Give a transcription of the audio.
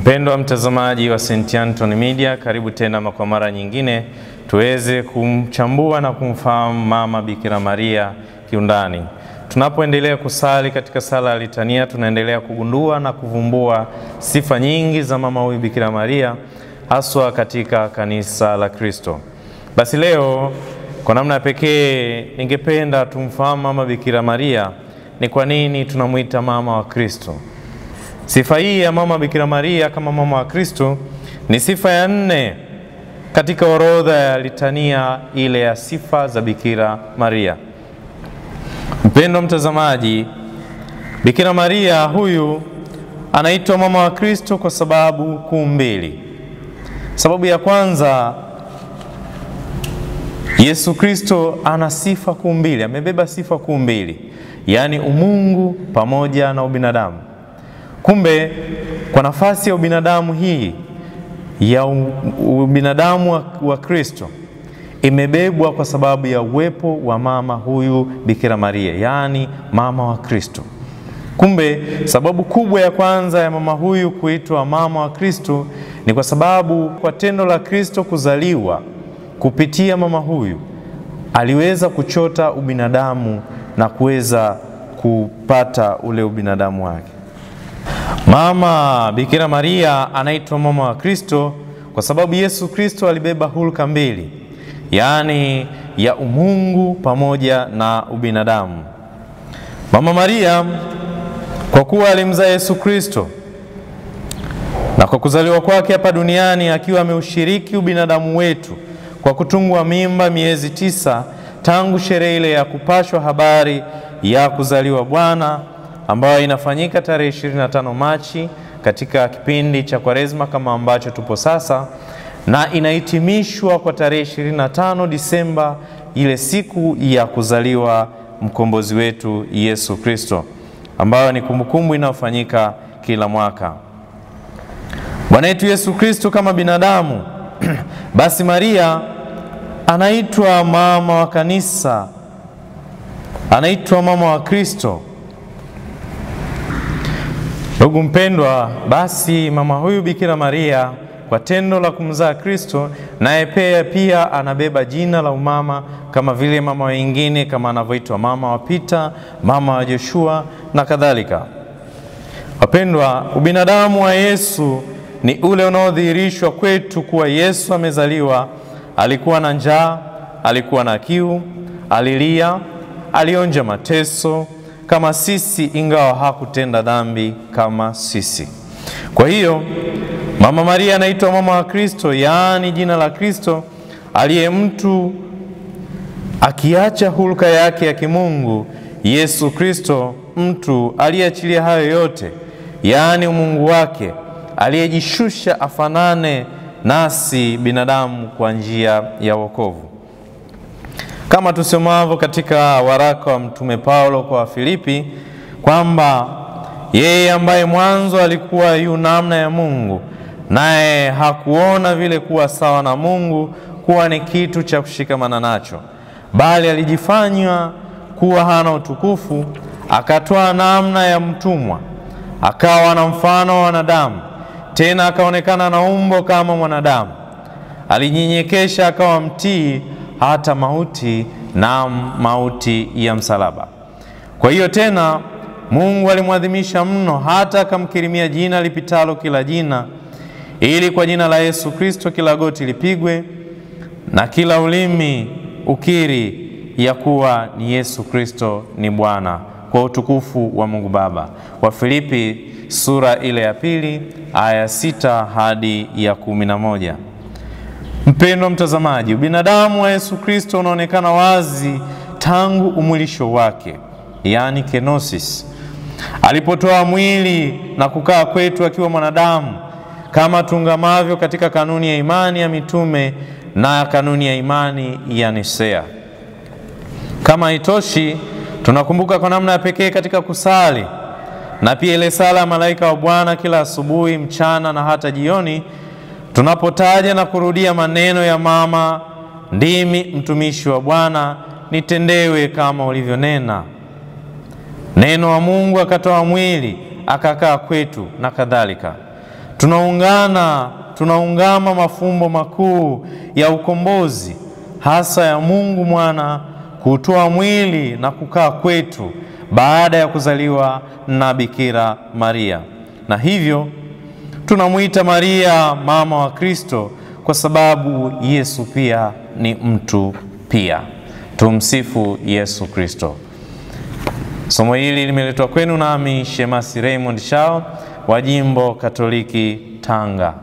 Mpendwa mtazamaji wa St. Anthony Media, karibu tena kwa mara nyingine tuweze kumchambua na kumfahamu Mama Bikira Maria kiundani. Tunapoendelea kusali katika sala ya litania, tunaendelea kugundua na kuvumbua sifa nyingi za mama huyu Bikira Maria, haswa katika kanisa la Kristo. Basi leo kwa namna pekee ningependa tumfahamu Mama Bikira Maria, ni kwa nini tunamuita mama wa Kristo. Sifa hii ya Mama Bikira Maria kama mama wa Kristo ni sifa ya 4 katika orodha ya litania ile ya sifa za Bikira Maria. Mpendwa mtazamaji, Bikira Maria huyu anaitwa mama wa Kristo kwa sababu kuu mbili. Sababu ya kwanza, Yesu Kristo ana sifa kuu mbili, amebeba sifa kuu mbili, yaani umungu pamoja na ubinadamu. Kumbe kwa nafasi ya ubinadamu hii ya ubinadamu wa Kristo imebebwa kwa sababu ya uwepo wa mama huyu Bikira Maria, yaani mama wa Kristo. Kumbe sababu kubwa ya kwanza ya mama huyu kuitwa mama wa Kristo ni kwa sababu kwa tendo la Kristo kuzaliwa kupitia mama huyu aliweza kuchota ubinadamu na kuweza kupata ule ubinadamu wake. Mama Bikira Maria anaitwa mama wa Kristo kwa sababu Yesu Kristo alibeba hulka mbili, yaani ya umungu pamoja na ubinadamu. Mama Maria kwa kuwa alimzaa Yesu Kristo na kwa kuzaliwa kwake hapa duniani akiwa ameushiriki ubinadamu wetu kwa kutungwa mimba miezi 9 tangu sherehe ile ya kupashwa habari ya kuzaliwa Bwana, ambayo inafanyika tarehe 25 Machi katika kipindi cha Kwaresma kama ambacho tupo sasa, na inahitimishwa kwa tarehe 25 Disemba, ile siku ya kuzaliwa mkombozi wetu Yesu Kristo, ambayo ni kumbukumbu inayofanyika kila mwaka. Bwana wetu Yesu Kristo kama binadamu basi Maria anaitwa mama wa kanisa, anaitwa mama wa Kristo. Ndugu mpendwa, basi mama huyu Bikira Maria kwa tendo la kumzaa Kristo naye pia anabeba jina la umama kama vile mama wengine, kama anavyoitwa mama wa Peter, mama wa Joshua na kadhalika. Wapendwa, ubinadamu wa Yesu ni ule unaodhihirishwa kwetu kuwa Yesu amezaliwa, alikuwa na njaa, alikuwa na kiu, alilia, alionja mateso kama sisi, ingawa hakutenda dhambi kama sisi. Kwa hiyo Mama Maria anaitwa mama wa Kristo, yaani jina la Kristo, aliye mtu akiacha hulka yake ya kimungu. Yesu Kristo mtu aliyeachilia hayo yote, yaani umungu wake, aliyejishusha afanane nasi binadamu kwa njia ya wokovu. Kama tusemavyo katika waraka wa Mtume Paulo kwa Filipi kwamba yeye ambaye mwanzo alikuwa yu namna ya Mungu, naye hakuona vile kuwa sawa na Mungu kuwa ni kitu cha kushikamana nacho, bali alijifanya kuwa hana utukufu, akatoa namna ya mtumwa, akawa na mfano wa wanadamu, tena akaonekana na umbo kama mwanadamu. Alinyenyekesha akawa mtii hata mauti, na mauti ya msalaba. Kwa hiyo tena Mungu alimwadhimisha mno hata akamkirimia jina lipitalo kila jina, ili kwa jina la Yesu Kristo kila goti lipigwe na kila ulimi ukiri ya kuwa ni Yesu Kristo ni Bwana, kwa utukufu wa Mungu Baba. Wa Filipi sura ile ya 2 aya 6 hadi ya 11. Mpendwa mtazamaji, ubinadamu wa Yesu Kristo unaonekana wazi tangu umwilisho wake, yaani kenosis, alipotoa mwili na kukaa kwetu akiwa mwanadamu, kama tungamavyo katika kanuni ya imani ya mitume na kanuni ya imani ya Nisea. Kama haitoshi, tunakumbuka kwa namna ya pekee katika kusali na pia ile sala ya malaika wa Bwana kila asubuhi, mchana na hata jioni, tunapotaja na kurudia maneno ya mama, ndimi mtumishi wa Bwana, nitendewe kama ulivyonena. Neno wa Mungu akatoa mwili akakaa kwetu na kadhalika. tunaungama mafumbo makuu ya ukombozi, hasa ya Mungu Mwana kutoa mwili na kukaa kwetu baada ya kuzaliwa na Bikira Maria. Na hivyo tunamuita Maria mama wa Kristo kwa sababu Yesu pia ni mtu pia. Tumsifu Yesu Kristo. Somo hili limeletwa kwenu nami Shemasi Raymond Shao wa Jimbo Katoliki Tanga.